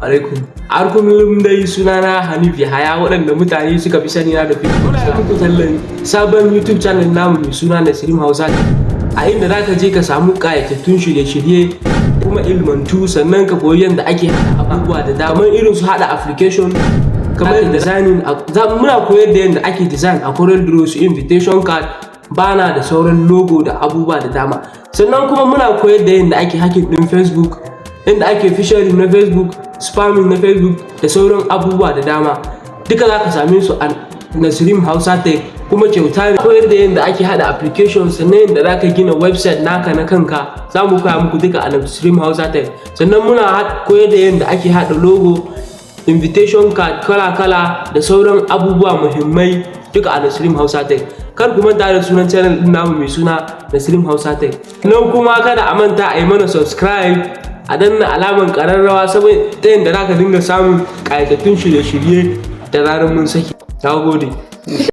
alaikum. Har kullum dai sunana Hanif Yahaya waɗanda mutane suka fi sani na da fi. Muna muku tallan sabon YouTube channel namu mai suna Nasrim Hausa, a inda zaka je ka samu ƙayatattun shirye-shirye kuma ilmantu, sannan ka koyi yadda ake haɗa abubuwa da dama, kamar irin su haɗa application, kamar designing. Muna koyar da yadda ake design a Corel Draw, su invitation card, bana da sauran logo da abubuwa da dama. Sannan kuma muna koyar da yadda ake hacking ɗin Facebook, inda ake phishing na Facebook, spamming na Facebook da sauran abubuwa da dama. Duka za ka same su a Nasrim Hausa Tech, kuma kyauta ne. Koyar da yadda ake haɗa application, sannan yadda za ka gina website naka na kanka, za mu koya muku duka a Nasrim Hausa Tech. Sannan muna koyar da yadda ake haɗa logo, invitation card kala-kala da sauran abubuwa muhimmai duka a Nasrim Hausa Tech. Kar ku manta da sunan channel din namu mai suna Nasrim Hausa Tech. Nan kuma kada a manta a yi mana subscribe, a danna alaman ƙararrawa saboda ta yadda za ka dinga samun ƙayatattun shirye-shirye da zarar mun saki. Na gode.